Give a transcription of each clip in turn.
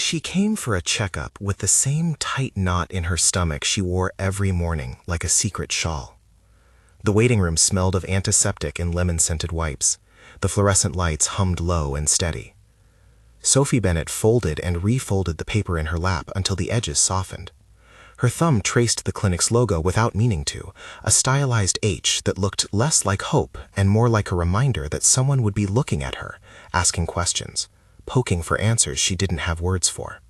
She came for a checkup with the same tight knot in her stomach she wore every morning, like a secret shawl. The waiting room smelled of antiseptic and lemon-scented wipes. The fluorescent lights hummed low and steady. Sophie Bennett folded and refolded the paper in her lap until the edges softened. Her thumb traced the clinic's logo without meaning to, a stylized H that looked less like hope and more like a reminder that someone would be looking at her, asking questions, poking for answers she didn't have words for.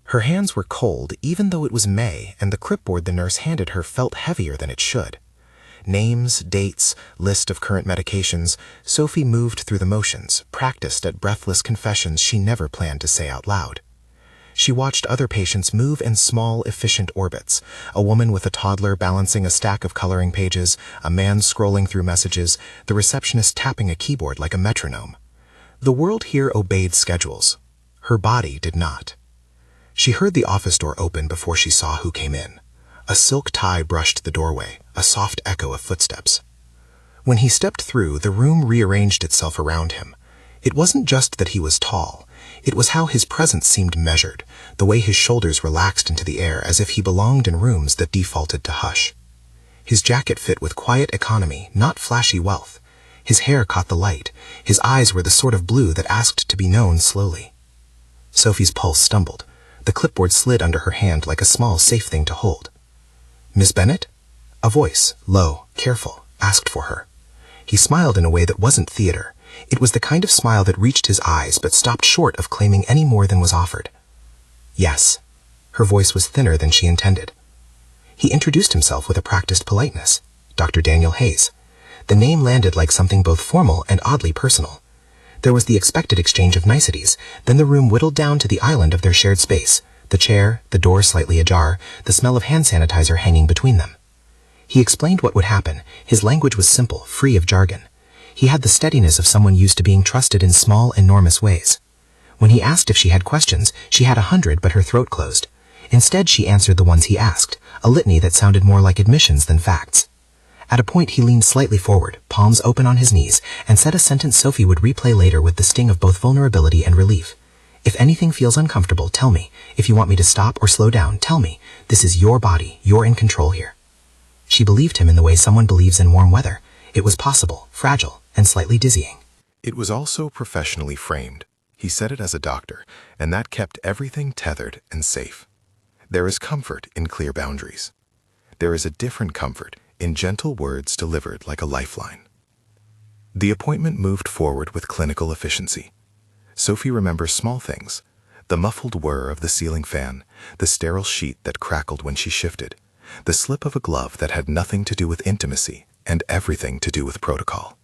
Her hands were cold even though it was May, and the clipboard the nurse handed her felt heavier than it should. Names, dates, list of current medications, Sophie moved through the motions, practiced at breathless confessions she never planned to say out loud. She watched other patients move in small, efficient orbits, a woman with a toddler balancing a stack of coloring pages, a man scrolling through messages, the receptionist tapping a keyboard like a metronome. The world here obeyed schedules. Her body did not. She heard the office door open before she saw who came in. A silk tie brushed the doorway, a soft echo of footsteps. When he stepped through, the room rearranged itself around him. It wasn't just that he was tall. It was how his presence seemed measured, the way his shoulders relaxed into the air as if he belonged in rooms that defaulted to hush. His jacket fit with quiet economy, not flashy wealth. His hair caught the light. His eyes were the sort of blue that asked to be known slowly. Sophie's pulse stumbled. The clipboard slid under her hand like a small, safe thing to hold. "Miss Bennett?" A voice, low, careful, asked for her. He smiled in a way that wasn't theater. It was the kind of smile that reached his eyes but stopped short of claiming any more than was offered. "Yes." Her voice was thinner than she intended. He introduced himself with a practiced politeness. Dr. Daniel Hayes. The name landed like something both formal and oddly personal. There was the expected exchange of niceties, then the room whittled down to the island of their shared space, the chair, the door slightly ajar, the smell of hand sanitizer hanging between them. He explained what would happen. His language was simple, free of jargon. He had the steadiness of someone used to being trusted in small, enormous ways. When he asked if she had questions, she had 100, but her throat closed. Instead, she answered the ones he asked, a litany that sounded more like admissions than facts. At a point, he leaned slightly forward, palms open on his knees, and said a sentence Sophie would replay later with the sting of both vulnerability and relief. "If anything feels uncomfortable, tell me. If you want me to stop or slow down, tell me. This is your body. You're in control here." She believed him in the way someone believes in warm weather. It was possible, fragile, and slightly dizzying. It was also professionally framed. He said it as a doctor, and that kept everything tethered and safe. There is comfort in clear boundaries. There is a different comfort in gentle words delivered like a lifeline. The appointment moved forward with clinical efficiency. Sophie remembers small things: the muffled whir of the ceiling fan, the sterile sheet that crackled when she shifted, the slip of a glove that had nothing to do with intimacy and everything to do with protocol.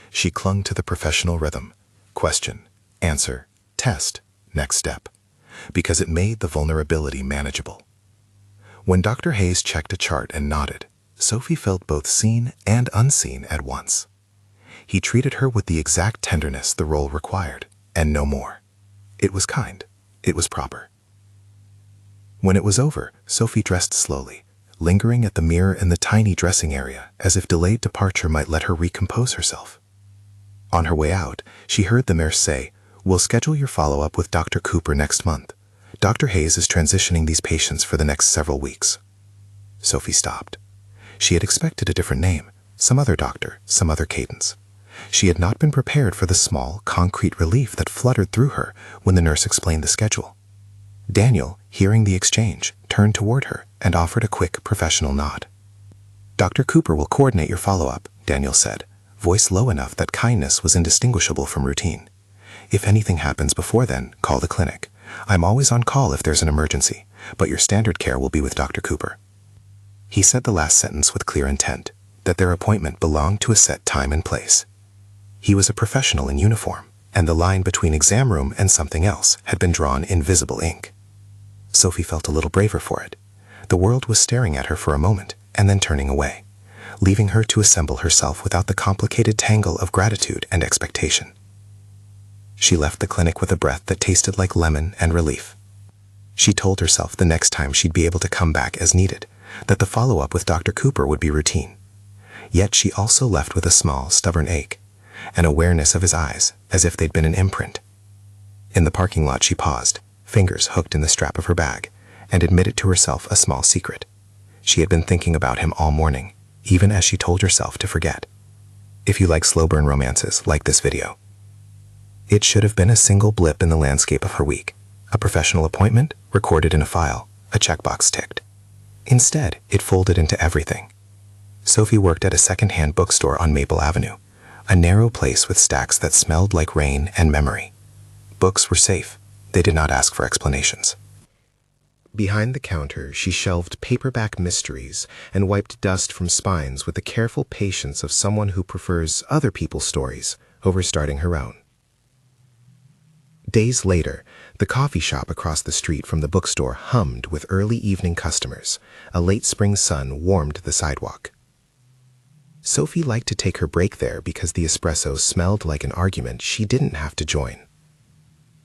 She clung to the professional rhythm: question, answer, test, next step, because it made the vulnerability manageable. When Dr. Hayes checked a chart and nodded, Sophie felt both seen and unseen at once. He treated her with the exact tenderness the role required, and no more. It was kind. It was proper. When it was over, Sophie dressed slowly, lingering at the mirror in the tiny dressing area as if delayed departure might let her recompose herself. On her way out, she heard the nurse say, "We'll schedule your follow-up with Dr. Cooper next month. Dr. Hayes is transitioning these patients for the next several weeks." Sophie stopped. She had expected a different name, some other doctor, some other cadence. She had not been prepared for the small, concrete relief that fluttered through her when the nurse explained the schedule. Daniel, hearing the exchange, turned toward her and offered a quick, professional nod. "Dr. Cooper will coordinate your follow-up," Daniel said, voice low enough that kindness was indistinguishable from routine. "If anything happens before then, call the clinic. I'm always on call if there's an emergency, but your standard care will be with Dr. Cooper." He said the last sentence with clear intent, that their appointment belonged to a set time and place. He was a professional in uniform, and the line between exam room and something else had been drawn in visible ink. Sophie felt a little braver for it. The world was staring at her for a moment, and then turning away, leaving her to assemble herself without the complicated tangle of gratitude and expectation. She left the clinic with a breath that tasted like lemon and relief. She told herself the next time she'd be able to come back as needed, that the follow-up with Dr. Cooper would be routine. Yet she also left with a small, stubborn ache, an awareness of his eyes, as if they'd been an imprint. In the parking lot she paused, fingers hooked in the strap of her bag, and admitted to herself a small secret. She had been thinking about him all morning, even as she told herself to forget. If you like slow burn romances, like this video. It should have been a single blip in the landscape of her week. A professional appointment, recorded in a file, a checkbox ticked. Instead, it folded into everything. Sophie worked at a second-hand bookstore on Maple Avenue, a narrow place with stacks that smelled like rain and memory. Books were safe. They did not ask for explanations. Behind the counter, she shelved paperback mysteries and wiped dust from spines with the careful patience of someone who prefers other people's stories over starting her own. Days later, the coffee shop across the street from the bookstore hummed with early evening customers. A late spring sun warmed the sidewalk. Sophie liked to take her break there because the espresso smelled like an argument she didn't have to join.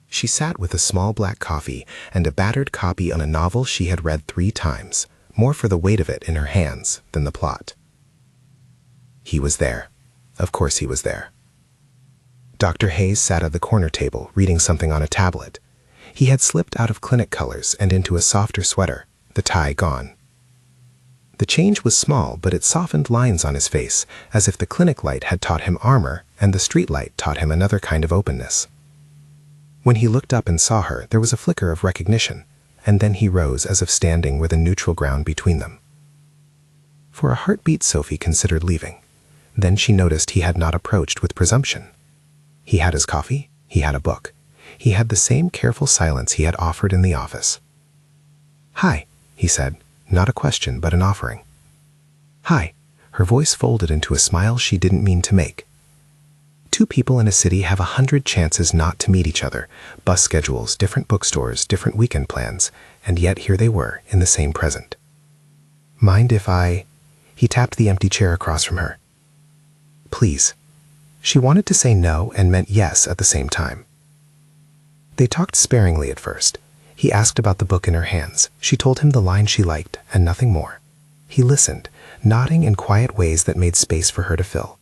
She sat with a small black coffee and a battered copy on a novel she had read 3 times, more for the weight of it in her hands than the plot. He was there. Of course he was there. Dr. Hayes sat at the corner table, reading something on a tablet. He had slipped out of clinic colors and into a softer sweater, the tie gone. The change was small, but it softened lines on his face, as if the clinic light had taught him armor and the street light taught him another kind of openness. When he looked up and saw her, there was a flicker of recognition, and then he rose as if standing with a neutral ground between them. For a heartbeat, Sophie considered leaving. Then she noticed he had not approached with presumption. He had his coffee, he had a book. He had the same careful silence he had offered in the office. "Hi," he said, not a question but an offering. "Hi." Her voice folded into a smile she didn't mean to make. 2 people in a city have 100 chances not to meet each other, bus schedules, different bookstores, different weekend plans, and yet here they were in the same present. "Mind if I—" He tapped the empty chair across from her. "Please." She wanted to say no and meant yes at the same time. They talked sparingly at first. He asked about the book in her hands. She told him the line she liked and nothing more. He listened, nodding in quiet ways that made space for her to fill.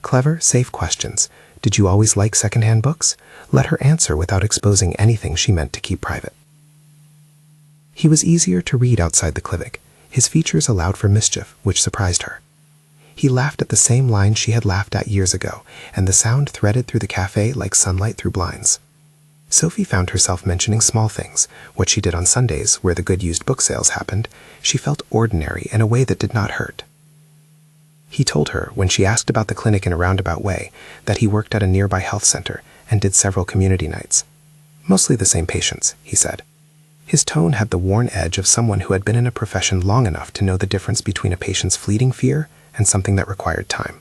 Clever, safe questions. Did you always like secondhand books? Let her answer without exposing anything she meant to keep private. He was easier to read outside the clinic. His features allowed for mischief, which surprised her. He laughed at the same lines she had laughed at years ago, and the sound threaded through the cafe like sunlight through blinds. Sophie found herself mentioning small things, what she did on Sundays where the good used book sales happened. She felt ordinary in a way that did not hurt. He told her, when she asked about the clinic in a roundabout way, that he worked at a nearby health center and did several community nights. Mostly the same patients, he said. His tone had the worn edge of someone who had been in a profession long enough to know the difference between a patient's fleeting fear and something that required time.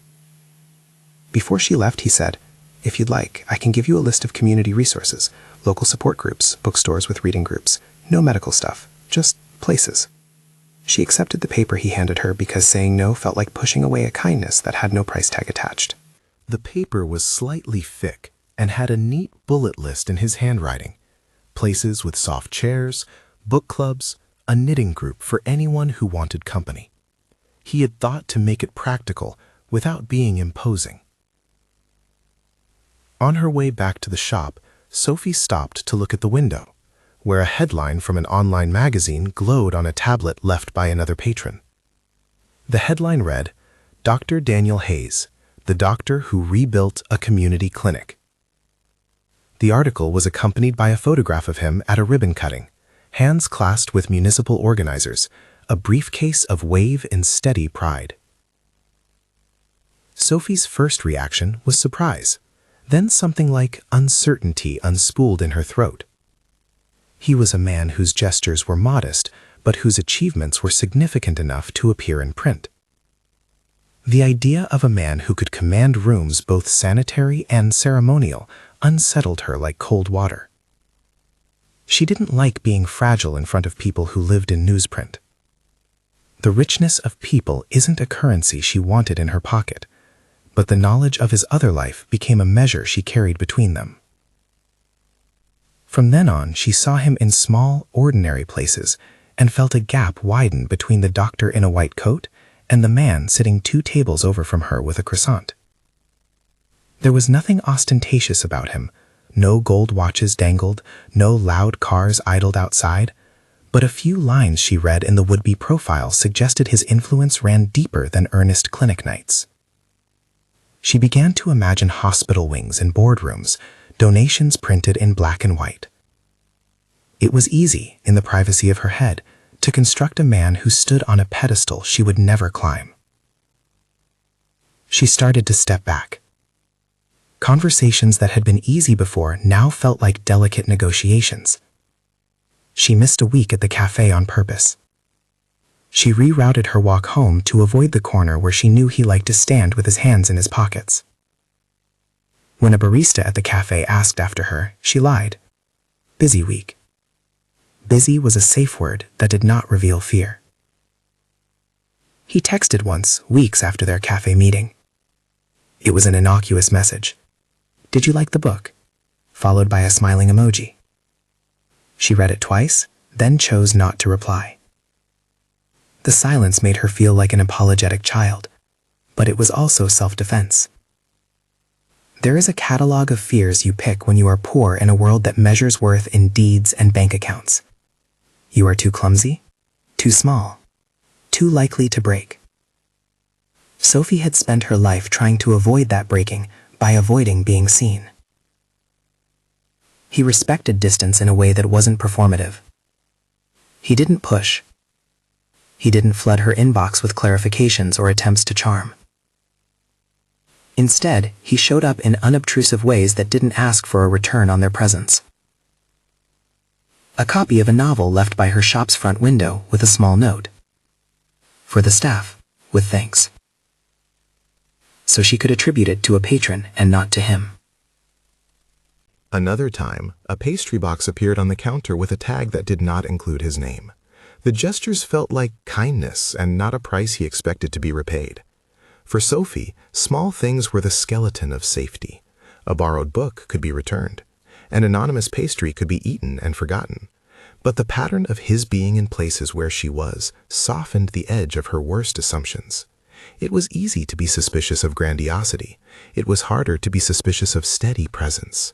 Before she left, he said, "If you'd like, I can give you a list of community resources, local support groups, bookstores with reading groups, no medical stuff, just places." She accepted the paper he handed her because saying no felt like pushing away a kindness that had no price tag attached. The paper was slightly thick and had a neat bullet list in his handwriting. Places with soft chairs, book clubs, a knitting group for anyone who wanted company. He had thought to make it practical without being imposing. On her way back to the shop, Sophie stopped to look at the window, where a headline from an online magazine glowed on a tablet left by another patron. The headline read, "Dr. Daniel Hayes, the doctor who rebuilt a community clinic." The article was accompanied by a photograph of him at a ribbon cutting, hands clasped with municipal organizers, a briefcase of wave and steady pride. Sophie's first reaction was surprise, then something like uncertainty unspooled in her throat. He was a man whose gestures were modest, but whose achievements were significant enough to appear in print. The idea of a man who could command rooms both sanitary and ceremonial unsettled her like cold water. She didn't like being fragile in front of people who lived in newsprint. The richness of people isn't a currency she wanted in her pocket, but the knowledge of his other life became a measure she carried between them. From then on, she saw him in small, ordinary places and felt a gap widen between the doctor in a white coat and the man sitting 2 tables over from her with a croissant. There was nothing ostentatious about him, No gold watches dangled, no loud cars idled outside, but a few lines she read in the would-be profile suggested his influence ran deeper than earnest clinic nights. She began to imagine hospital wings and boardrooms, donations printed in black and white. It was easy, in the privacy of her head, to construct a man who stood on a pedestal she would never climb. She started to step back. Conversations that had been easy before now felt like delicate negotiations. She missed a week at the cafe on purpose. She rerouted her walk home to avoid the corner where she knew he liked to stand with his hands in his pockets. When a barista at the cafe asked after her, she lied. Busy week. Busy was a safe word that did not reveal fear. He texted once, weeks after their cafe meeting. It was an innocuous message. "Did you like the book?" Followed by a smiling emoji. She read it twice, then chose not to reply. The silence made her feel like an apologetic child, but it was also self-defense. There is a catalog of fears you pick when you are poor in a world that measures worth in deeds and bank accounts. You are too clumsy, too small, too likely to break. Sophie had spent her life trying to avoid that breaking by avoiding being seen. He respected distance in a way that wasn't performative. He didn't push. He didn't flood her inbox with clarifications or attempts to charm. Instead, he showed up in unobtrusive ways that didn't ask for a return on their presence. A copy of a novel left by her shop's front window with a small note. For the staff, with thanks. So she could attribute it to a patron and not to him. Another time, a pastry box appeared on the counter with a tag that did not include his name. The gestures felt like kindness and not a price he expected to be repaid. For Sophie, small things were the skeleton of safety. A borrowed book could be returned. An anonymous pastry could be eaten and forgotten. But the pattern of his being in places where she was softened the edge of her worst assumptions. It was easy to be suspicious of grandiosity. It was harder to be suspicious of steady presence.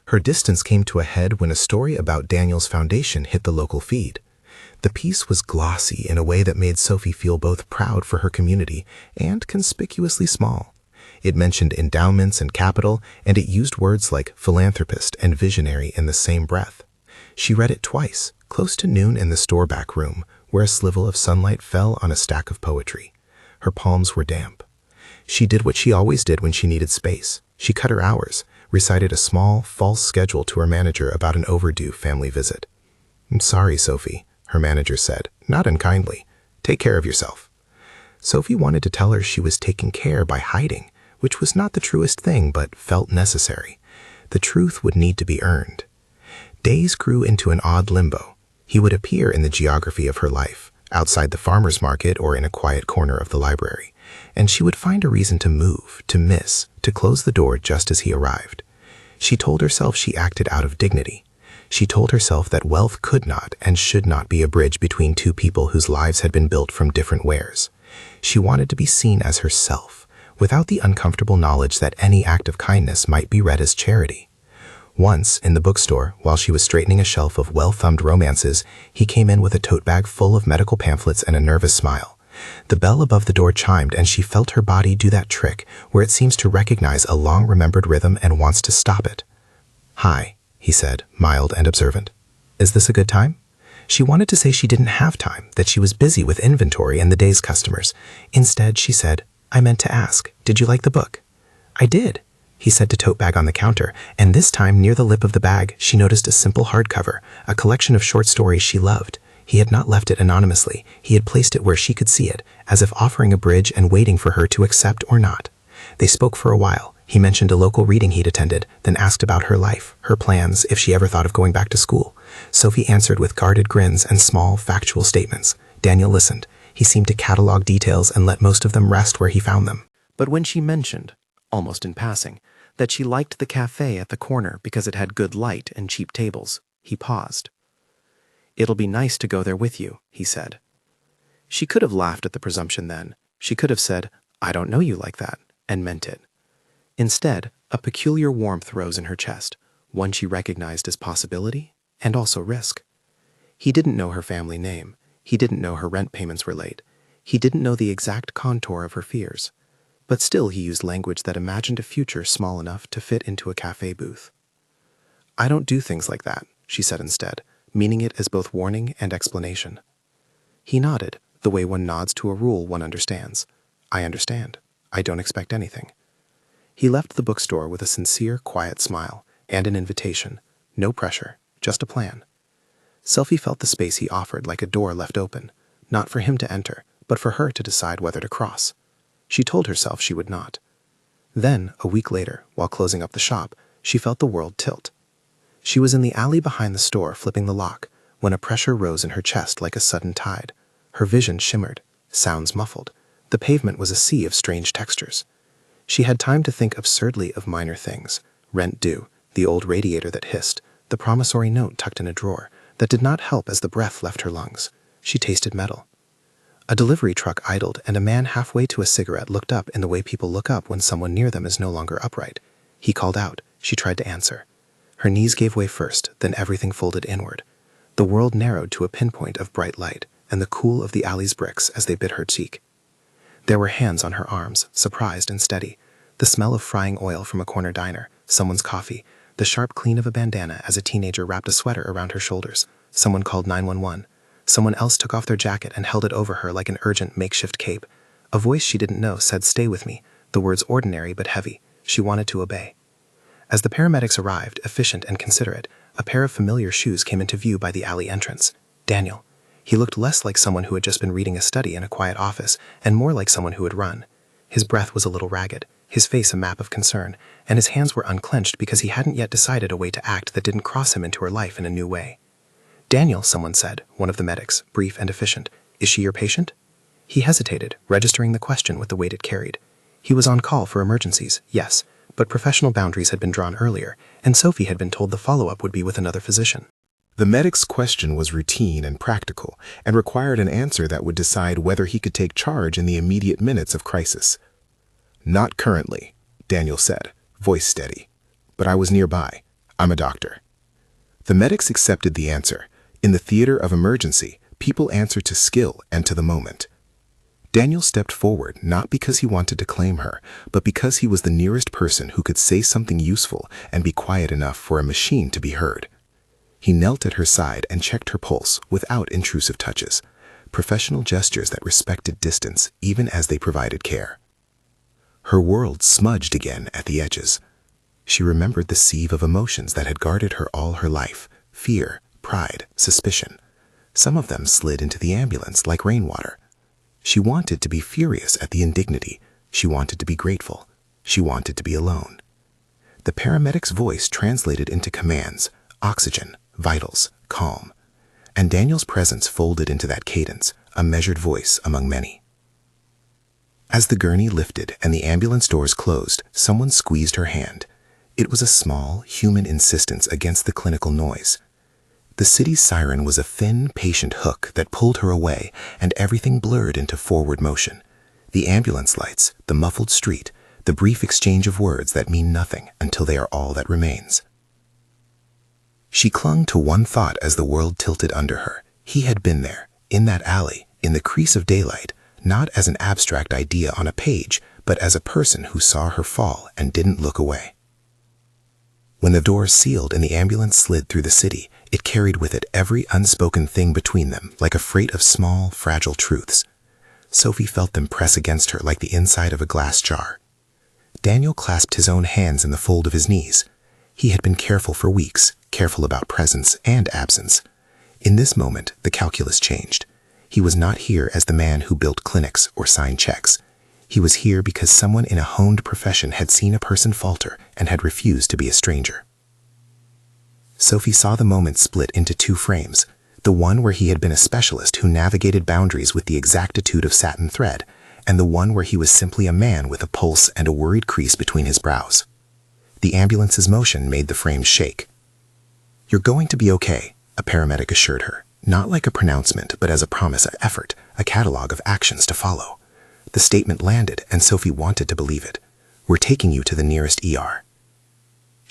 Her distance came to a head when a story about Daniel's foundation hit the local feed. The piece was glossy in a way that made Sophie feel both proud for her community and conspicuously small. It mentioned endowments and capital, and it used words like philanthropist and visionary in the same breath. She read it twice, close to noon in the store back room, where a sliver of sunlight fell on a stack of poetry. Her palms were damp. She did what she always did when she needed space. She cut her hours, recited a small, false schedule to her manager about an overdue family visit. "I'm sorry, Sophie," her manager said, not unkindly. "Take care of yourself." Sophie wanted to tell her she was taking care by hiding, which was not the truest thing but felt necessary. The truth would need to be earned. Days grew into an odd limbo. He would appear in the geography of her life, outside the farmer's market or in a quiet corner of the library, and she would find a reason to move, to miss, to close the door just as he arrived. She told herself she acted out of dignity. She told herself that wealth could not and should not be a bridge between two people whose lives had been built from different wares. She wanted to be seen as herself, without the uncomfortable knowledge that any act of kindness might be read as charity. Once, in the bookstore, while she was straightening a shelf of well-thumbed romances, he came in with a tote bag full of medical pamphlets and a nervous smile. The bell above the door chimed, and she felt her body do that trick where it seems to recognize a long-remembered rhythm and wants to stop it. "Hi," he said, mild and observant. "Is this a good time?" She wanted to say she didn't have time, that she was busy with inventory and the day's customers. Instead, she said, "I meant to ask, did you like the book?" "I did," he said to tote bag on the counter, and this time near the lip of the bag, she noticed a simple hardcover, a collection of short stories she loved. He had not left it anonymously. He had placed it where she could see it, as if offering a bridge and waiting for her to accept or not. They spoke for a while. He mentioned a local reading he'd attended, then asked about her life, her plans, if she ever thought of going back to school. Sophie answered with guarded grins and small, factual statements. Daniel listened. He seemed to catalog details and let most of them rest where he found them. But when she mentioned, almost in passing, that she liked the cafe at the corner because it had good light and cheap tables, he paused. "It'll be nice to go there with you," he said. She could have laughed at the presumption then. She could have said, "I don't know you like that," and meant it. Instead, a peculiar warmth rose in her chest, one she recognized as possibility and also risk. He didn't know her family name. He didn't know her rent payments were late. He didn't know the exact contour of her fears. But still he used language that imagined a future small enough to fit into a cafe booth. "I don't do things like that," she said instead, meaning it as both warning and explanation. He nodded, the way one nods to a rule one understands. "I understand. I don't expect anything." He left the bookstore with a sincere, quiet smile and an invitation. No pressure, just a plan. Sophie felt the space he offered like a door left open, not for him to enter, but for her to decide whether to cross. She told herself she would not. Then, a week later, while closing up the shop, she felt the world tilt. She was in the alley behind the store flipping the lock when a pressure rose in her chest like a sudden tide. Her vision shimmered, sounds muffled. The pavement was a sea of strange textures. She had time to think absurdly of minor things: rent due, the old radiator that hissed, the promissory note tucked in a drawer that did not help as the breath left her lungs. She tasted metal. A delivery truck idled, and a man halfway to a cigarette looked up in the way people look up when someone near them is no longer upright. He called out. She tried to answer. Her knees gave way first, then everything folded inward. The world narrowed to a pinpoint of bright light, and the cool of the alley's bricks as they bit her cheek. There were hands on her arms, surprised and steady. The smell of frying oil from a corner diner, someone's coffee, the sharp clean of a bandana as a teenager wrapped a sweater around her shoulders. Someone called 911. Someone else took off their jacket and held it over her like an urgent makeshift cape. A voice she didn't know said, "Stay with me," the words ordinary but heavy. She wanted to obey. As the paramedics arrived, efficient and considerate, a pair of familiar shoes came into view by the alley entrance. Daniel. He looked less like someone who had just been reading a study in a quiet office, and more like someone who had run. His breath was a little ragged, his face a map of concern, and his hands were unclenched because he hadn't yet decided a way to act that didn't cross him into her life in a new way. "Daniel," someone said, one of the medics, brief and efficient. "Is she your patient?" He hesitated, registering the question with the weight it carried. He was on call for emergencies, yes, but professional boundaries had been drawn earlier, and Sophie had been told the follow-up would be with another physician. The medic's question was routine and practical, and required an answer that would decide whether he could take charge in the immediate minutes of crisis. "Not currently," Daniel said, voice steady. "But I was nearby. I'm a doctor." The medics accepted the answer. In the theater of emergency, people answer to skill and to the moment. Daniel stepped forward not because he wanted to claim her, but because he was the nearest person who could say something useful and be quiet enough for a machine to be heard. He knelt at her side and checked her pulse without intrusive touches, professional gestures that respected distance even as they provided care. Her world smudged again at the edges. She remembered the sieve of emotions that had guarded her all her life: fear, pride, suspicion. Some of them slid into the ambulance like rainwater. She wanted to be furious at the indignity. She wanted to be grateful. She wanted to be alone. The paramedic's voice translated into commands: oxygen, vitals, calm. And Daniel's presence folded into that cadence, a measured voice among many. As the gurney lifted and the ambulance doors closed, someone squeezed her hand. It was a small, human insistence against the clinical noise. The city's siren was a thin, patient hook that pulled her away, and everything blurred into forward motion. The ambulance lights, the muffled street, the brief exchange of words that mean nothing until they are all that remains. She clung to one thought as the world tilted under her. He had been there, in that alley, in the crease of daylight, not as an abstract idea on a page, but as a person who saw her fall and didn't look away. When the doors sealed and the ambulance slid through the city, it carried with it every unspoken thing between them, like a freight of small, fragile truths. Sophie felt them press against her like the inside of a glass jar. Daniel clasped his own hands in the fold of his knees. He had been careful for weeks, careful about presence and absence. In this moment, the calculus changed. He was not here as the man who built clinics or signed checks. He was here because someone in a honed profession had seen a person falter and had refused to be a stranger. Sophie saw the moment split into two frames, the one where he had been a specialist who navigated boundaries with the exactitude of satin thread, and the one where he was simply a man with a pulse and a worried crease between his brows. The ambulance's motion made the frames shake. "You're going to be okay," a paramedic assured her, not like a pronouncement, but as a promise of effort, a catalog of actions to follow. The statement landed, and Sophie wanted to believe it. "We're taking you to the nearest ER."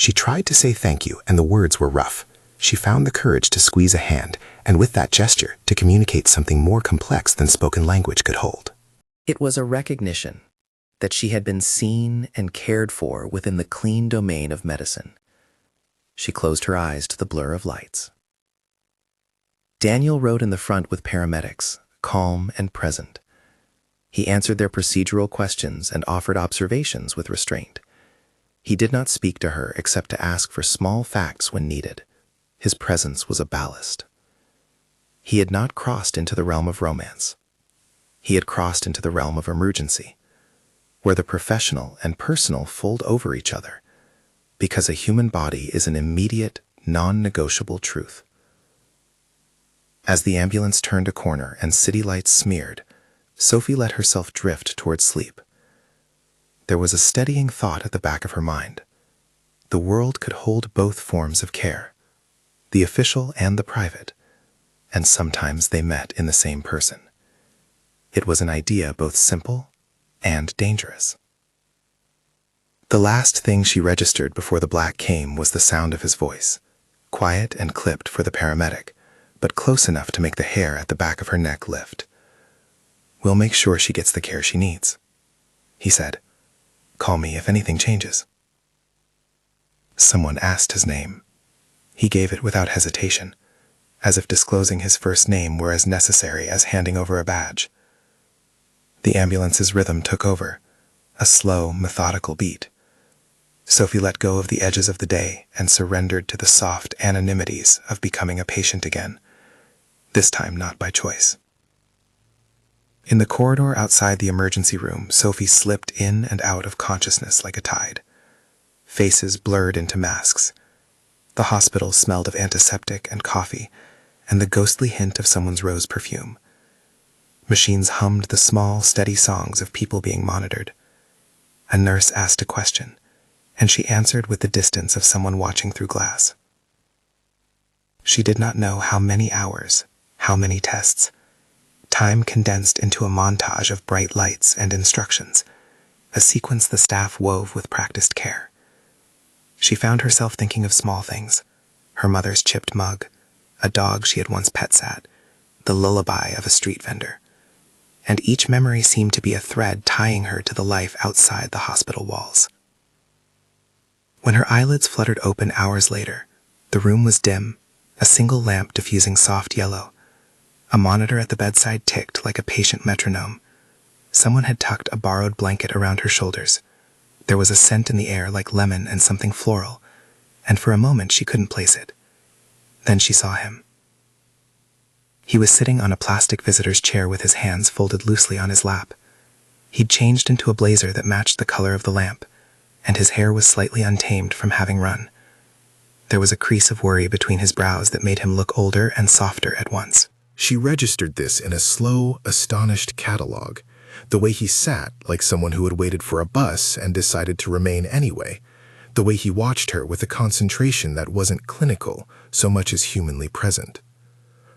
She tried to say thank you, and the words were rough. She found the courage to squeeze a hand, and with that gesture, to communicate something more complex than spoken language could hold. It was a recognition that she had been seen and cared for within the clean domain of medicine. She closed her eyes to the blur of lights. Daniel rode in the front with paramedics, calm and present. He answered their procedural questions and offered observations with restraint. He did not speak to her except to ask for small facts when needed. His presence was a ballast. He had not crossed into the realm of romance. He had crossed into the realm of emergency, where the professional and personal fold over each other, because a human body is an immediate, non-negotiable truth. As the ambulance turned a corner and city lights smeared, Sophie let herself drift toward sleep. There was a steadying thought at the back of her mind. The world could hold both forms of care, the official and the private, and sometimes they met in the same person. It was an idea both simple and dangerous. The last thing she registered before the black came was the sound of his voice, quiet and clipped for the paramedic, but close enough to make the hair at the back of her neck lift. "We'll make sure she gets the care she needs," he said. "Call me if anything changes." Someone asked his name. He gave it without hesitation, as if disclosing his first name were as necessary as handing over a badge. The ambulance's rhythm took over, a slow, methodical beat. Sophie let go of the edges of the day and surrendered to the soft anonymities of becoming a patient again, this time not by choice. In the corridor outside the emergency room, Sophie slipped in and out of consciousness like a tide. Faces blurred into masks. The hospital smelled of antiseptic and coffee, and the ghostly hint of someone's rose perfume. Machines hummed the small, steady songs of people being monitored. A nurse asked a question, and she answered with the distance of someone watching through glass. She did not know how many hours, how many tests. Time condensed into a montage of bright lights and instructions, a sequence the staff wove with practiced care. She found herself thinking of small things: her mother's chipped mug, a dog she had once pet sat, the lullaby of a street vendor. And each memory seemed to be a thread tying her to the life outside the hospital walls. When her eyelids fluttered open hours later, the room was dim, a single lamp diffusing soft yellow. A monitor at the bedside ticked like a patient metronome. Someone had tucked a borrowed blanket around her shoulders. There was a scent in the air like lemon and something floral, and for a moment she couldn't place it. Then she saw him. He was sitting on a plastic visitor's chair with his hands folded loosely on his lap. He'd changed into a blazer that matched the color of the lamp, and his hair was slightly untamed from having run. There was a crease of worry between his brows that made him look older and softer at once. She registered this in a slow, astonished catalog, the way he sat like someone who had waited for a bus and decided to remain anyway, the way he watched her with a concentration that wasn't clinical so much as humanly present.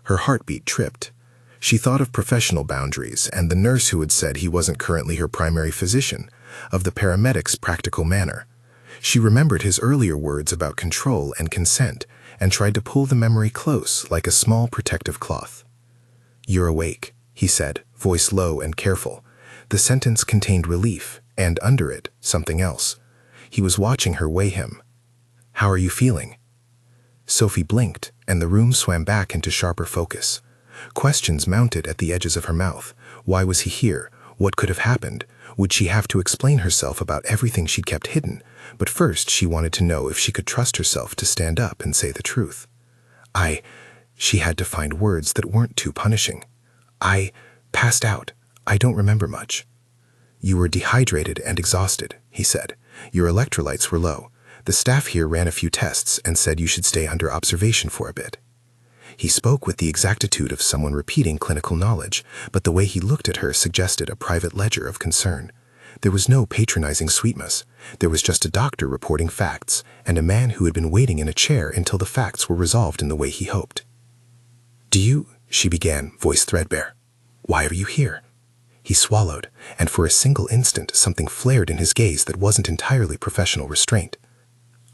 Her heartbeat tripped. She thought of professional boundaries and the nurse who had said he wasn't currently her primary physician, of the paramedic's practical manner. She remembered his earlier words about control and consent and tried to pull the memory close like a small protective cloth. "You're awake," he said, voice low and careful. The sentence contained relief, and under it, something else. He was watching her weigh him. "How are you feeling?" Sophie blinked, and the room swam back into sharper focus. Questions mounted at the edges of her mouth. Why was he here? What could have happened? Would she have to explain herself about everything she'd kept hidden? But first she wanted to know if she could trust herself to stand up and say the truth. She had to find words that weren't too punishing. "I passed out. I don't remember much." "You were dehydrated and exhausted," he said. "Your electrolytes were low. The staff here ran a few tests and said you should stay under observation for a bit." He spoke with the exactitude of someone repeating clinical knowledge, but the way he looked at her suggested a private ledger of concern. There was no patronizing sweetness. There was just a doctor reporting facts, and a man who had been waiting in a chair until the facts were resolved in the way he hoped. She began, voice threadbare. "Why are you here?" He swallowed, and for a single instant something flared in his gaze that wasn't entirely professional restraint.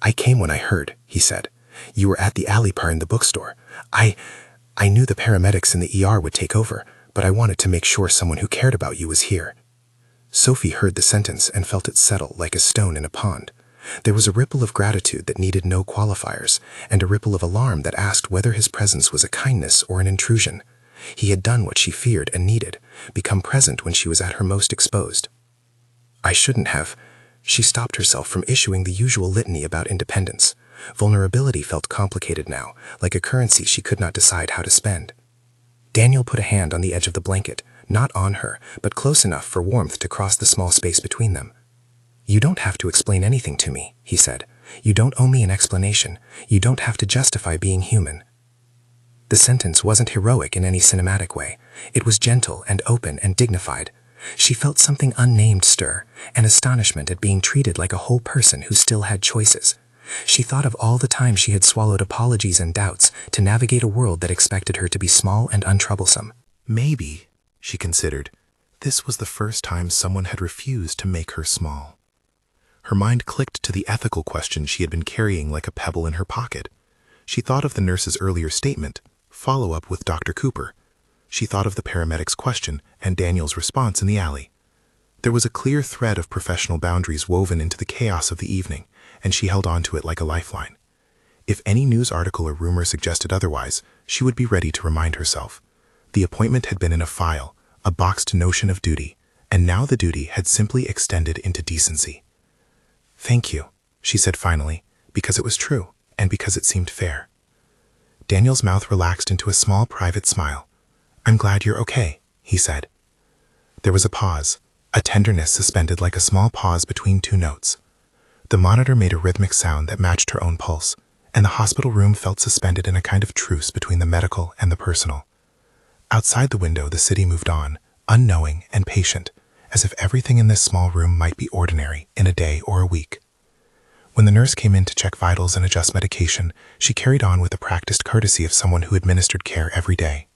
"I came when I heard," he said. "You were at the alley par in the bookstore. I knew the paramedics in the ER would take over, but I wanted to make sure someone who cared about you was here." Sophie heard the sentence and felt it settle like a stone in a pond. There was a ripple of gratitude that needed no qualifiers, and a ripple of alarm that asked whether his presence was a kindness or an intrusion. He had done what she feared and needed, become present when she was at her most exposed. "I shouldn't have." She stopped herself from issuing the usual litany about independence. Vulnerability felt complicated now, like a currency she could not decide how to spend. Daniel put a hand on the edge of the blanket, not on her, but close enough for warmth to cross the small space between them. "You don't have to explain anything to me," he said. "You don't owe me an explanation. You don't have to justify being human." The sentence wasn't heroic in any cinematic way. It was gentle and open and dignified. She felt something unnamed stir, an astonishment at being treated like a whole person who still had choices. She thought of all the time she had swallowed apologies and doubts to navigate a world that expected her to be small and untroublesome. Maybe, she considered, this was the first time someone had refused to make her small. Her mind clicked to the ethical question she had been carrying like a pebble in her pocket. She thought of the nurse's earlier statement, follow-up with Dr. Cooper. She thought of the paramedic's question and Daniel's response in the alley. There was a clear thread of professional boundaries woven into the chaos of the evening, and she held on to it like a lifeline. If any news article or rumor suggested otherwise, she would be ready to remind herself. The appointment had been in a file, a boxed notion of duty, and now the duty had simply extended into decency. "Thank you," she said finally, because it was true, and because it seemed fair. Daniel's mouth relaxed into a small private smile. "I'm glad you're okay," he said. There was a pause, a tenderness suspended like a small pause between two notes. The monitor made a rhythmic sound that matched her own pulse, and the hospital room felt suspended in a kind of truce between the medical and the personal. Outside the window, the city moved on, unknowing and patient, as if everything in this small room might be ordinary in a day or a week. When the nurse came in to check vitals and adjust medication, she carried on with the practiced courtesy of someone who administered care every day.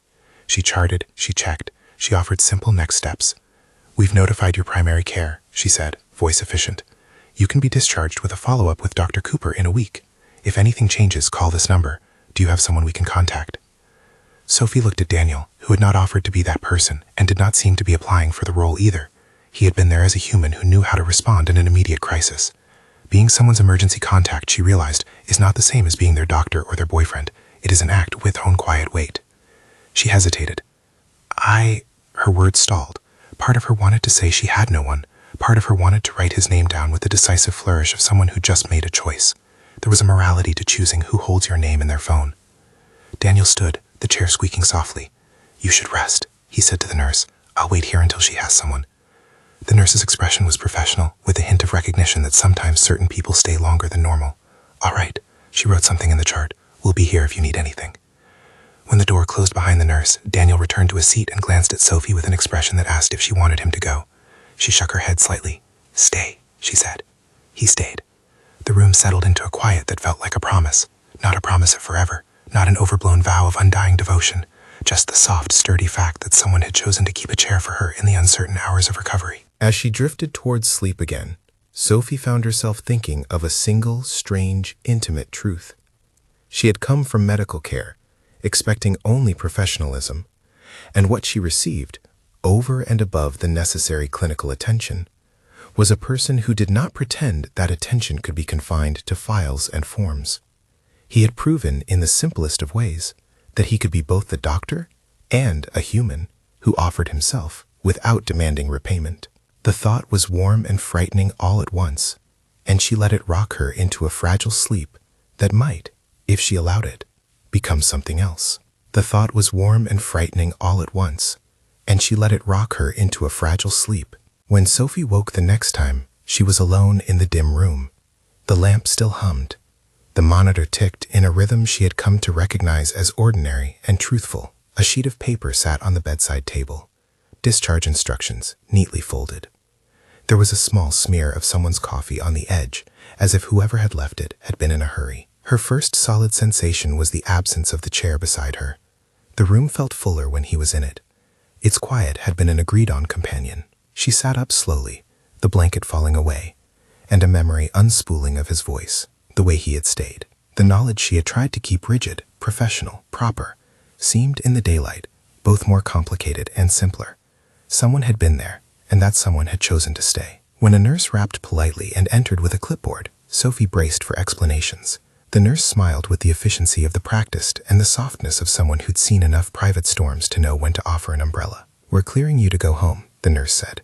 She charted, she checked, she offered simple next steps. "We've notified your primary care," she said, voice efficient. "You can be discharged with a follow-up with Dr. Cooper in a week. If anything changes, call this number. Do you have someone we can contact?" Sophie looked at Daniel, who had not offered to be that person and did not seem to be applying for the role either. He had been there as a human who knew how to respond in an immediate crisis. Being someone's emergency contact, she realized, is not the same as being their doctor or their boyfriend. It is an act with own quiet weight. She hesitated. Her words stalled. Part of her wanted to say she had no one. Part of her wanted to write his name down with the decisive flourish of someone who just made a choice. There was a morality to choosing who holds your name in their phone. Daniel stood, the chair squeaking softly. "You should rest," he said to the nurse. "I'll wait here until she has someone." The nurse's expression was professional, with a hint of recognition that sometimes certain people stay longer than normal. "All right," she wrote something in the chart. "We'll be here if you need anything." When the door closed behind the nurse, Daniel returned to his seat and glanced at Sophie with an expression that asked if she wanted him to go. She shook her head slightly. "Stay," she said. He stayed. The room settled into a quiet that felt like a promise. Not a promise of forever, not an overblown vow of undying devotion, just the soft, sturdy fact that someone had chosen to keep a chair for her in the uncertain hours of recovery. As she drifted towards sleep again, Sophie found herself thinking of a single, strange, intimate truth. She had come from medical care, expecting only professionalism, and what she received, over and above the necessary clinical attention, was a person who did not pretend that attention could be confined to files and forms. He had proven in the simplest of ways that he could be both the doctor and a human who offered himself without demanding repayment. The thought was warm and frightening all at once, and she let it rock her into a fragile sleep that might, if she allowed it, become something else. The thought was warm and frightening all at once, and she let it rock her into a fragile sleep. When Sophie woke the next time, she was alone in the dim room. The lamp still hummed. The monitor ticked in a rhythm she had come to recognize as ordinary and truthful. A sheet of paper sat on the bedside table. Discharge instructions, neatly folded. There was a small smear of someone's coffee on the edge, as if whoever had left it had been in a hurry. Her first solid sensation was the absence of the chair beside her. The room felt fuller when he was in it. Its quiet had been an agreed-on companion. She sat up slowly, the blanket falling away, and a memory unspooling of his voice. the way he had stayed. The knowledge she had tried to keep rigid, professional, proper, seemed in the daylight both more complicated and simpler. Someone had been there, and that someone had chosen to stay. When a nurse rapped politely and entered with a clipboard, Sophie braced for explanations. The nurse smiled with the efficiency of the practiced and the softness of someone who'd seen enough private storms to know when to offer an umbrella. "We're clearing you to go home," the nurse said.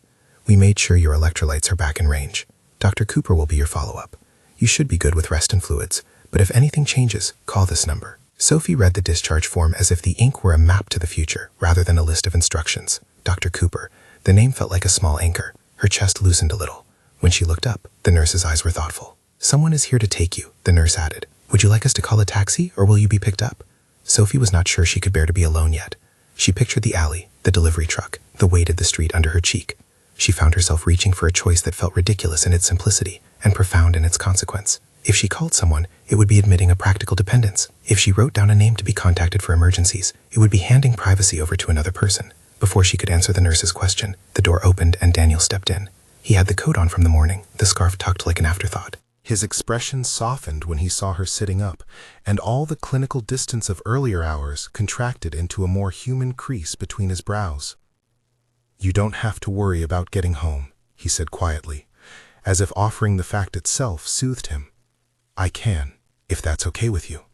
"We made sure your electrolytes are back in range. Dr. Cooper will be your follow-up. You should be good with rest and fluids, but if anything changes, call this number." Sophie read the discharge form as if the ink were a map to the future rather than a list of instructions. Dr. Cooper. The name felt like a small anchor. Her chest loosened a little. When she looked up, the nurse's eyes were thoughtful. "Someone is here to take you," the nurse added. "Would you like us to call a taxi, or will you be picked up?" Sophie was not sure she could bear to be alone yet. She pictured the alley, the delivery truck, the weight of the street under her cheek. She found herself reaching for a choice that felt ridiculous in its simplicity and profound in its consequence. If she called someone, it would be admitting a practical dependence. If she wrote down a name to be contacted for emergencies, it would be handing privacy over to another person. Before she could answer the nurse's question, the door opened and Daniel stepped in. He had the coat on from the morning, the scarf tucked like an afterthought. His expression softened when he saw her sitting up, and all the clinical distance of earlier hours contracted into a more human crease between his brows. "You don't have to worry about getting home," he said quietly, as if offering the fact itself soothed him. "I can, if that's okay with you."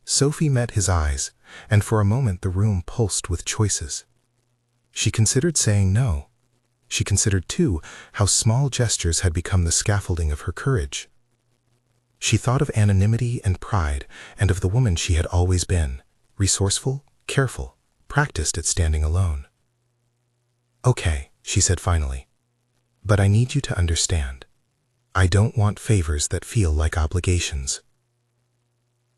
Sophie met his eyes, and for a moment the room pulsed with choices. She considered saying no. She considered, too, how small gestures had become the scaffolding of her courage. She thought of anonymity and pride, and of the woman she had always been, resourceful, careful, practiced at standing alone. "Okay," she said finally, "but I need you to understand. I don't want favors that feel like obligations."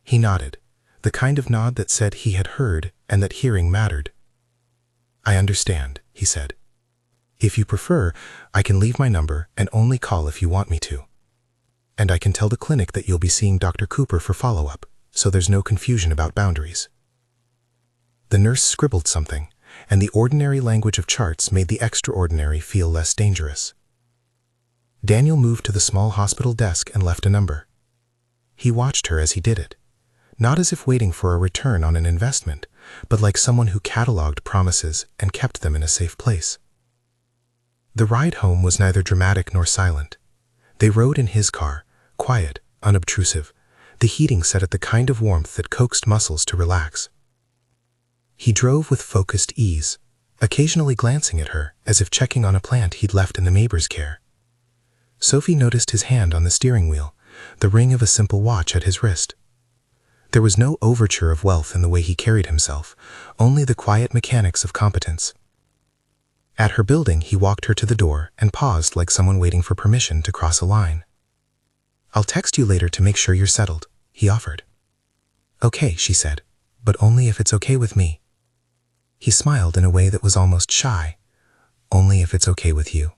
He nodded, the kind of nod that said he had heard and that hearing mattered. "I understand," he said. "If you prefer, I can leave my number and only call if you want me to. And I can tell the clinic that you'll be seeing Dr. Cooper for follow-up, so there's no confusion about boundaries." The nurse scribbled something, and the ordinary language of charts made the extraordinary feel less dangerous. Daniel moved to the small hospital desk and left a number. He watched her as he did it, not as if waiting for a return on an investment, but like someone who cataloged promises and kept them in a safe place. The ride home was neither dramatic nor silent. They rode in his car, quiet, unobtrusive, the heating set at the kind of warmth that coaxed muscles to relax. He drove with focused ease, occasionally glancing at her as if checking on a plant he'd left in the neighbor's care. Sophie noticed his hand on the steering wheel, the ring of a simple watch at his wrist. There was no overture of wealth in the way he carried himself, only the quiet mechanics of competence. At her building, he walked her to the door and paused like someone waiting for permission to cross a line. "I'll text you later to make sure you're settled," he offered. "Okay," she said, "but only if it's okay with me." He smiled in a way that was almost shy. "Only if it's okay with you."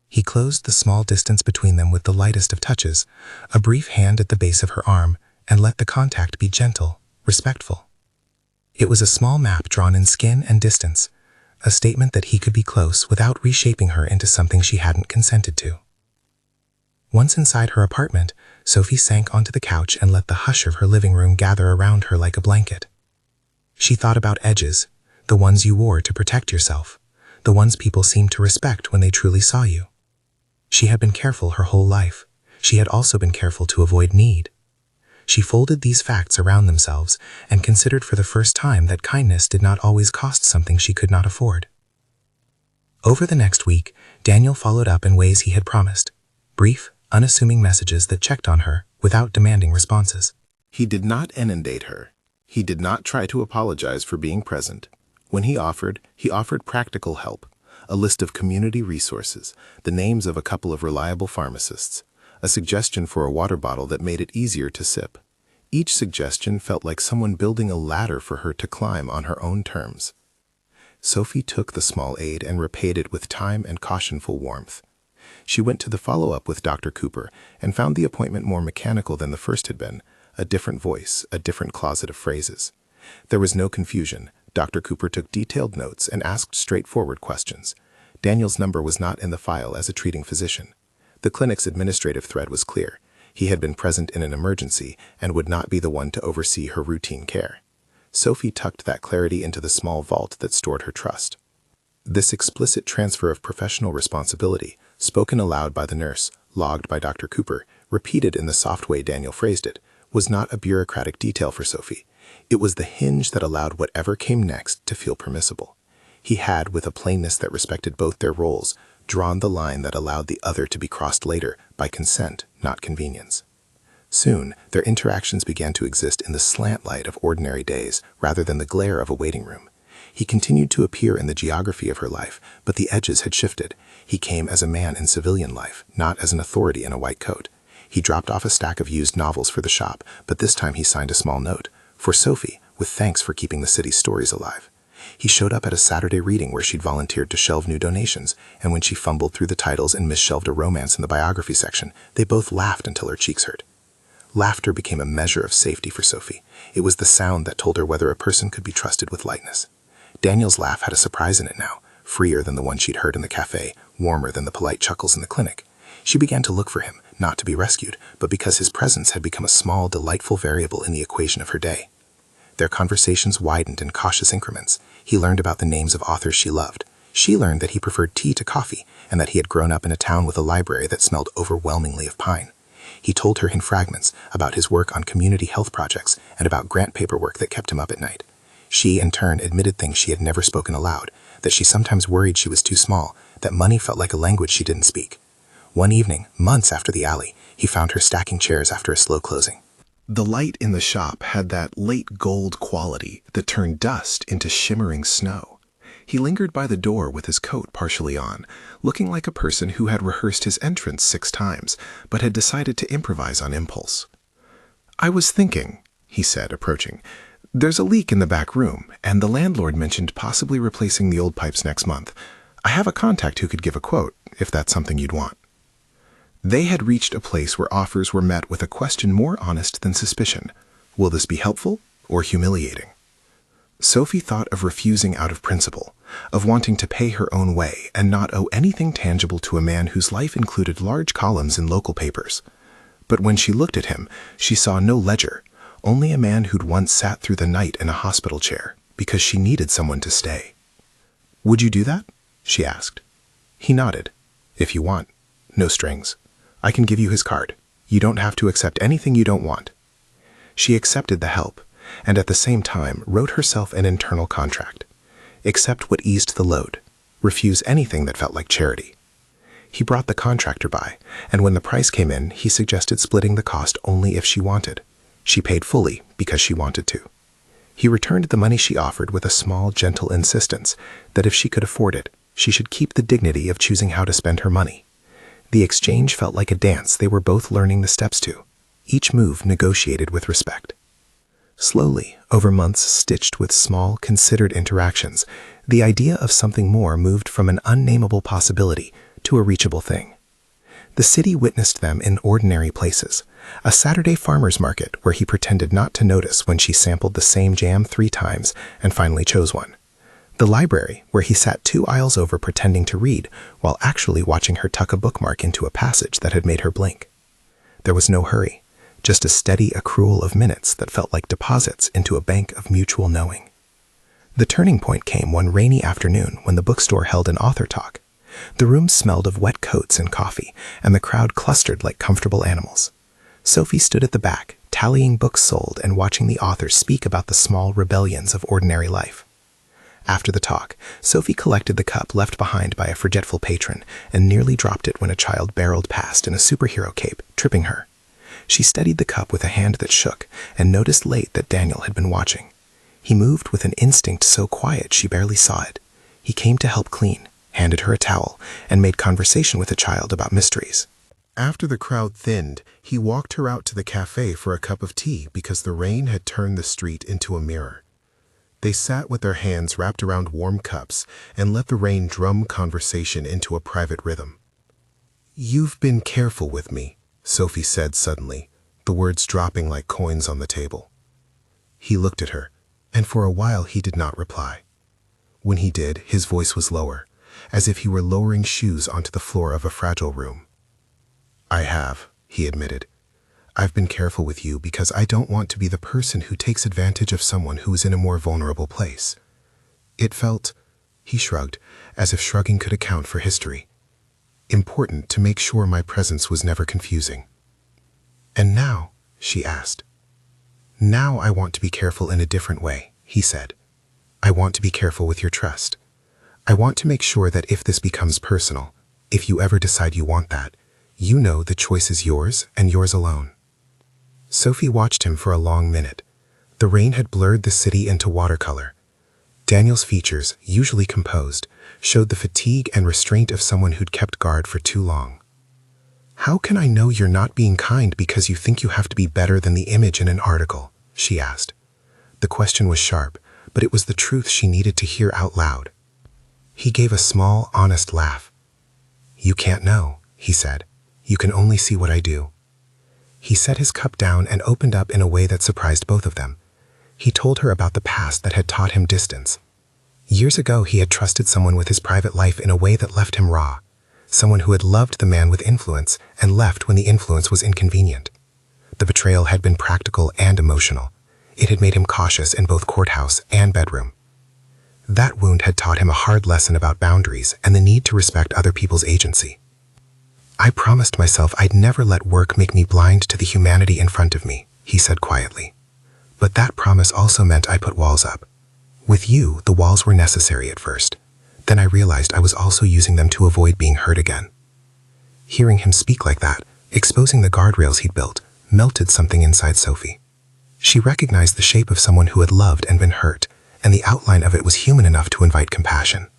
He closed the small distance between them with the lightest of touches, a brief hand at the base of her arm, and let the contact be gentle, respectful. It was a small map drawn in skin and distance, a statement that he could be close without reshaping her into something she hadn't consented to. Once inside her apartment, Sophie sank onto the couch and let the hush of her living room gather around her like a blanket. She thought about edges, the ones you wore to protect yourself, the ones people seemed to respect when they truly saw you. She had been careful her whole life. She had also been careful to avoid need. She folded these facts around themselves and considered for the first time that kindness did not always cost something she could not afford. Over the next week, Daniel followed up in ways he had promised. Brief, unassuming messages that checked on her without demanding responses. He did not inundate her. He did not try to apologize for being present. When he offered practical help, a list of community resources, the names of a couple of reliable pharmacists, a suggestion for a water bottle that made it easier to sip. Each suggestion felt like someone building a ladder for her to climb on her own terms. Sophie took the small aid and repaid it with time and cautionful warmth. She went to the follow-up with Dr. Cooper and found the appointment more mechanical than the first had been, a different voice, a different closet of phrases. There was no confusion. Dr. Cooper took detailed notes and asked straightforward questions. Daniel's number was not in the file as a treating physician. The clinic's administrative thread was clear. He had been present in an emergency and would not be the one to oversee her routine care. Sophie tucked that clarity into the small vault that stored her trust. This explicit transfer of professional responsibility, spoken aloud by the nurse, logged by Dr. Cooper, repeated in the soft way Daniel phrased it, was not a bureaucratic detail for Sophie. It was the hinge that allowed whatever came next to feel permissible. He had, with a plainness that respected both their roles, drawn the line that allowed the other to be crossed later by consent, not convenience. Soon, their interactions began to exist in the slant light of ordinary days rather than the glare of a waiting room. He continued to appear in the geography of her life, but the edges had shifted. He came as a man in civilian life, not as an authority in a white coat. He dropped off a stack of used novels for the shop, but this time he signed a small note. For Sophie, with thanks for keeping the city's stories alive. He showed up at a Saturday reading where she'd volunteered to shelve new donations, and when she fumbled through the titles and misshelved a romance in the biography section, they both laughed until her cheeks hurt. Laughter became a measure of safety for Sophie. It was the sound that told her whether a person could be trusted with lightness. Daniel's laugh had a surprise in it now, freer than the one she'd heard in the cafe, warmer than the polite chuckles in the clinic. She began to look for him, not to be rescued, but because his presence had become a small, delightful variable in the equation of her day. Their conversations widened in cautious increments. He learned about the names of authors she loved. She learned that he preferred tea to coffee, and that he had grown up in a town with a library that smelled overwhelmingly of pine. He told her in fragments about his work on community health projects and about grant paperwork that kept him up at night. She, in turn, admitted things she had never spoken aloud, that she sometimes worried she was too small, that money felt like a language she didn't speak. One evening, months after the alley, he found her stacking chairs after a slow closing. The light in the shop had that late gold quality that turned dust into shimmering snow. He lingered by the door with his coat partially on, looking like a person who had rehearsed his entrance 6 times, but had decided to improvise on impulse. "I was thinking," he said, approaching, "there's a leak in the back room, and the landlord mentioned possibly replacing the old pipes next month. I have a contact who could give a quote, if that's something you'd want." They had reached a place where offers were met with a question more honest than suspicion. Will this be helpful or humiliating? Sophie thought of refusing out of principle, of wanting to pay her own way and not owe anything tangible to a man whose life included large columns in local papers. But when she looked at him, she saw no ledger, only a man who'd once sat through the night in a hospital chair because she needed someone to stay. "Would you do that?" she asked. He nodded. "If you want. No strings. I can give you his card. You don't have to accept anything you don't want." She accepted the help, and at the same time wrote herself an internal contract. Accept what eased the load. Refuse anything that felt like charity. He brought the contractor by, and when the price came in, he suggested splitting the cost only if she wanted. She paid fully because she wanted to. He returned the money she offered with a small, gentle insistence that if she could afford it, she should keep the dignity of choosing how to spend her money. The exchange felt like a dance they were both learning the steps to, each move negotiated with respect. Slowly, over months stitched with small, considered interactions, the idea of something more moved from an unnameable possibility to a reachable thing. The city witnessed them in ordinary places, a Saturday farmer's market where he pretended not to notice when she sampled the same jam 3 times and finally chose one. The library, where he sat 2 aisles over pretending to read, while actually watching her tuck a bookmark into a passage that had made her blink. There was no hurry, just a steady accrual of minutes that felt like deposits into a bank of mutual knowing. The turning point came one rainy afternoon when the bookstore held an author talk. The room smelled of wet coats and coffee, and the crowd clustered like comfortable animals. Sophie stood at the back, tallying books sold and watching the authors speak about the small rebellions of ordinary life. After the talk, Sophie collected the cup left behind by a forgetful patron and nearly dropped it when a child barreled past in a superhero cape, tripping her. She steadied the cup with a hand that shook and noticed late that Daniel had been watching. He moved with an instinct so quiet she barely saw it. He came to help clean, handed her a towel, and made conversation with the child about mysteries. After the crowd thinned, he walked her out to the cafe for a cup of tea because the rain had turned the street into a mirror. They sat with their hands wrapped around warm cups and let the rain drum conversation into a private rhythm. "You've been careful with me," Sophie said suddenly, the words dropping like coins on the table. He looked at her, and for a while he did not reply. When he did, his voice was lower, as if he were lowering shoes onto the floor of a fragile room. "I have," he admitted. I've been careful with you because I don't want to be the person who takes advantage of someone who is in a more vulnerable place. It felt, he shrugged, as if shrugging could account for history, important to make sure my presence was never confusing. And now, she asked. Now I want to be careful in a different way, he said. I want to be careful with your trust. I want to make sure that if this becomes personal, if you ever decide you want that, you know the choice is yours and yours alone. Sophie watched him for a long minute. The rain had blurred the city into watercolor. Daniel's features, usually composed, showed the fatigue and restraint of someone who'd kept guard for too long. How can I know you're not being kind because you think you have to be better than the image in an article? She asked. The question was sharp, but it was the truth she needed to hear out loud. He gave a small, honest laugh. You can't know, he said. You can only see what I do. He set his cup down and opened up in a way that surprised both of them. He told her about the past that had taught him distance. Years ago, he had trusted someone with his private life in a way that left him raw. Someone who had loved the man with influence and left when the influence was inconvenient. The betrayal had been practical and emotional. It had made him cautious in both courthouse and bedroom. That wound had taught him a hard lesson about boundaries and the need to respect other people's agency. I promised myself I'd never let work make me blind to the humanity in front of me, he said quietly. But that promise also meant I put walls up. With you, the walls were necessary at first. Then I realized I was also using them to avoid being hurt again. Hearing him speak like that, exposing the guardrails he'd built, melted something inside Sophie. She recognized the shape of someone who had loved and been hurt, and the outline of it was human enough to invite compassion.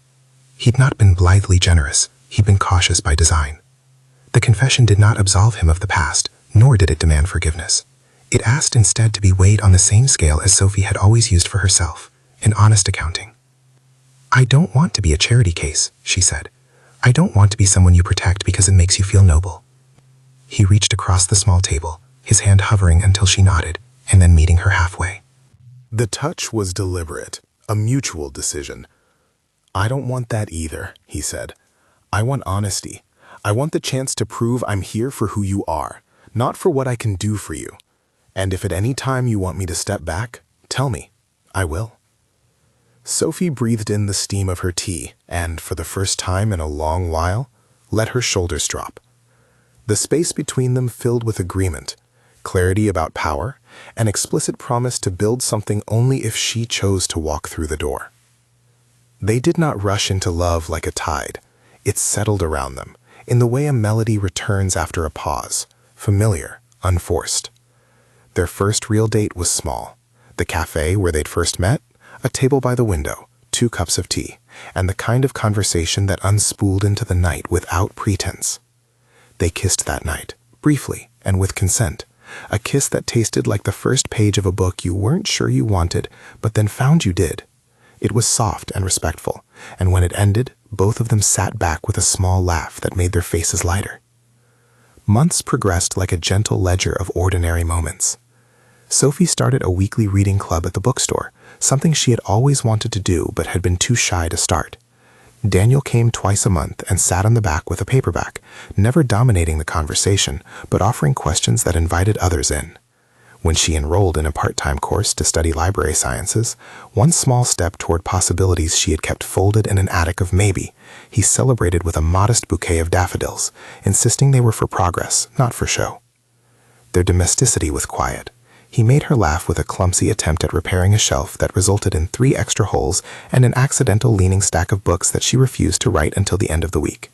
He'd not been blithely generous, he'd been cautious by design. The confession did not absolve him of the past, nor did it demand forgiveness. It asked instead to be weighed on the same scale as Sophie had always used for herself, an honest accounting. I don't want to be a charity case, she said. I don't want to be someone you protect because it makes you feel noble. He reached across the small table, his hand hovering until she nodded, and then meeting her halfway. The touch was deliberate, a mutual decision. I don't want that either, he said. I want honesty. I want the chance to prove I'm here for who you are, not for what I can do for you. And if at any time you want me to step back, tell me. I will. Sophie breathed in the steam of her tea and, for the first time in a long while, let her shoulders drop. The space between them filled with agreement, clarity about power, an explicit promise to build something only if she chose to walk through the door. They did not rush into love like a tide. It settled around them, in the way a melody returns after a pause, familiar, unforced. Their first real date was small. The cafe where they'd first met, a table by the window, 2 cups of tea, and the kind of conversation that unspooled into the night without pretense. They kissed that night, briefly and with consent, a kiss that tasted like the first page of a book you weren't sure you wanted, but then found you did. It was soft and respectful, and when it ended, both of them sat back with a small laugh that made their faces lighter. Months progressed like a gentle ledger of ordinary moments. Sophie started a weekly reading club at the bookstore, something she had always wanted to do but had been too shy to start. Daniel came twice a month and sat on the back with a paperback, never dominating the conversation, but offering questions that invited others in. When she enrolled in a part-time course to study library sciences, one small step toward possibilities she had kept folded in an attic of maybe, he celebrated with a modest bouquet of daffodils, insisting they were for progress, not for show. Their domesticity was quiet. He made her laugh with a clumsy attempt at repairing a shelf that resulted in 3 extra holes and an accidental leaning stack of books that she refused to write until the end of the week.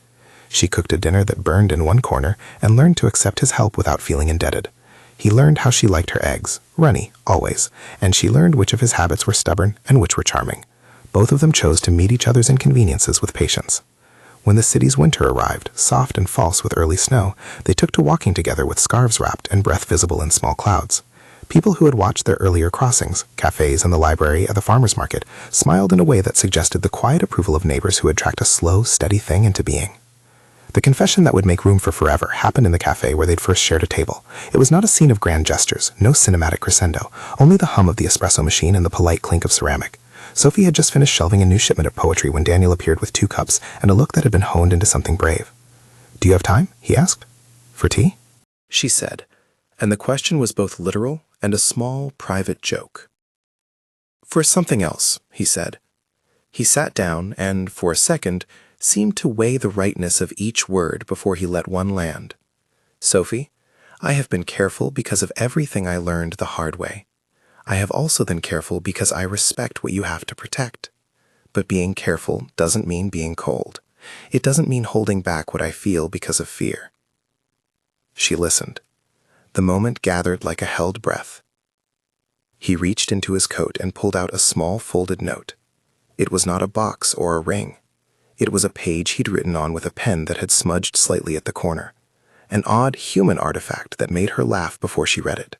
She cooked a dinner that burned in one corner and learned to accept his help without feeling indebted. He learned how she liked her eggs, runny, always, and she learned which of his habits were stubborn and which were charming. Both of them chose to meet each other's inconveniences with patience. When the city's winter arrived, soft and false with early snow, they took to walking together with scarves wrapped and breath visible in small clouds. People who had watched their earlier crossings, cafes and the library at the farmer's market, smiled in a way that suggested the quiet approval of neighbors who had tracked a slow, steady thing into being. The confession that would make room for forever happened in the cafe where they'd first shared a table. It was not a scene of grand gestures, no cinematic crescendo, only the hum of the espresso machine and the polite clink of ceramic. Sophie had just finished shelving a new shipment of poetry when Daniel appeared with 2 cups and a look that had been honed into something brave. "Do you have time?" he asked. "For tea?" She said, and the question was both literal and a small, private joke. "For something else," he said. He sat down and, for a second, seemed to weigh the rightness of each word before he let one land. "Sophie, I have been careful because of everything I learned the hard way. I have also been careful because I respect what you have to protect. But being careful doesn't mean being cold. It doesn't mean holding back what I feel because of fear." She listened. The moment gathered like a held breath. He reached into his coat and pulled out a small folded note. It was not a box or a ring. It was a page he'd written on with a pen that had smudged slightly at the corner, an odd human artifact that made her laugh before she read it.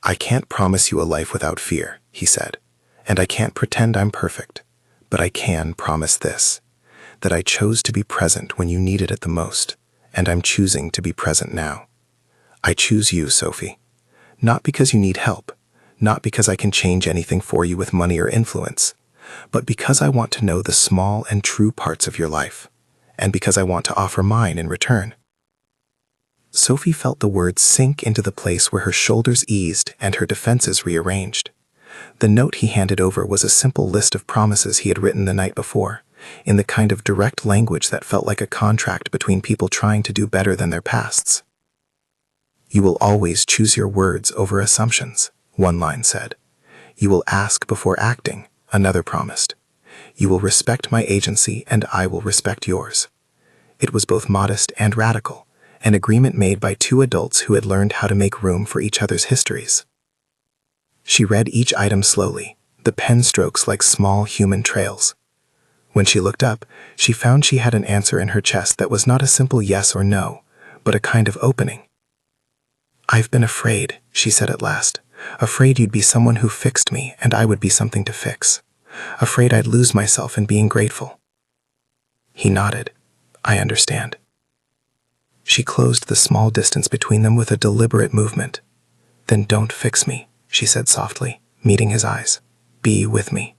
"I can't promise you a life without fear," he said, "and I can't pretend I'm perfect, but I can promise this, that I chose to be present when you needed it the most, and I'm choosing to be present now. I choose you, Sophie, not because you need help, not because I can change anything for you with money or influence, but because I want to know the small and true parts of your life, and because I want to offer mine in return." Sophie felt the words sink into the place where her shoulders eased and her defenses rearranged. The note he handed over was a simple list of promises he had written the night before, in the kind of direct language that felt like a contract between people trying to do better than their pasts. "You will always choose your words over assumptions," one line said. "You will ask before acting," another promised. "You will respect my agency and I will respect yours." It was both modest and radical, an agreement made by two adults who had learned how to make room for each other's histories. She read each item slowly, the pen strokes like small human trails. When she looked up, she found she had an answer in her chest that was not a simple yes or no, but a kind of opening. "I've been afraid," she said at last. "Afraid you'd be someone who fixed me and I would be something to fix. Afraid I'd lose myself in being grateful." He nodded. "I understand." She closed the small distance between them with a deliberate movement. "Then don't fix me," she said softly, meeting his eyes. "Be with me."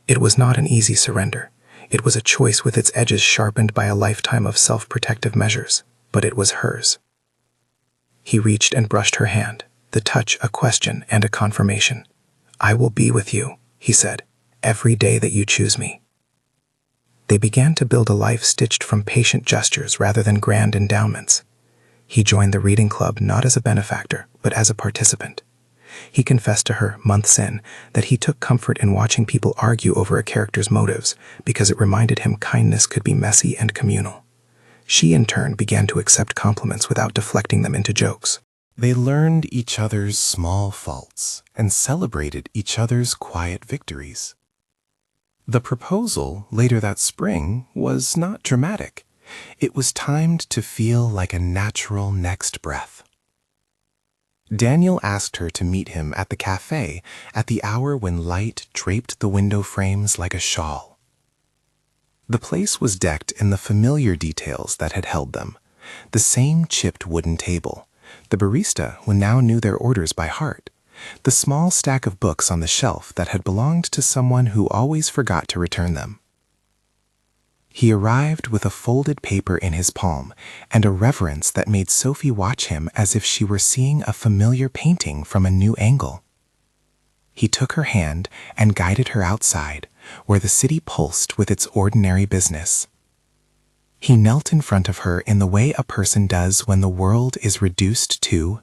It was not an easy surrender. It was a choice with its edges sharpened by a lifetime of self-protective measures, but it was hers. He reached and brushed her hand, the touch a question and a confirmation. "I will be with you," he said, "every day that you choose me." They began to build a life stitched from patient gestures rather than grand endowments. He joined the reading club not as a benefactor, but as a participant. He confessed to her, months in, that he took comfort in watching people argue over a character's motives because it reminded him kindness could be messy and communal. She, in turn, began to accept compliments without deflecting them into jokes. They learned each other's small faults and celebrated each other's quiet victories. The proposal, later that spring, was not dramatic. It was timed to feel like a natural next breath. Daniel asked her to meet him at the cafe at the hour when light draped the window frames like a shawl. The place was decked in the familiar details that had held them. The same chipped wooden table. The barista who now knew their orders by heart. The small stack of books on the shelf that had belonged to someone who always forgot to return them. He arrived with a folded paper in his palm and a reverence that made Sophie watch him as if she were seeing a familiar painting from a new angle. He took her hand and guided her outside, where the city pulsed with its ordinary business. He knelt in front of her in the way a person does when the world is reduced to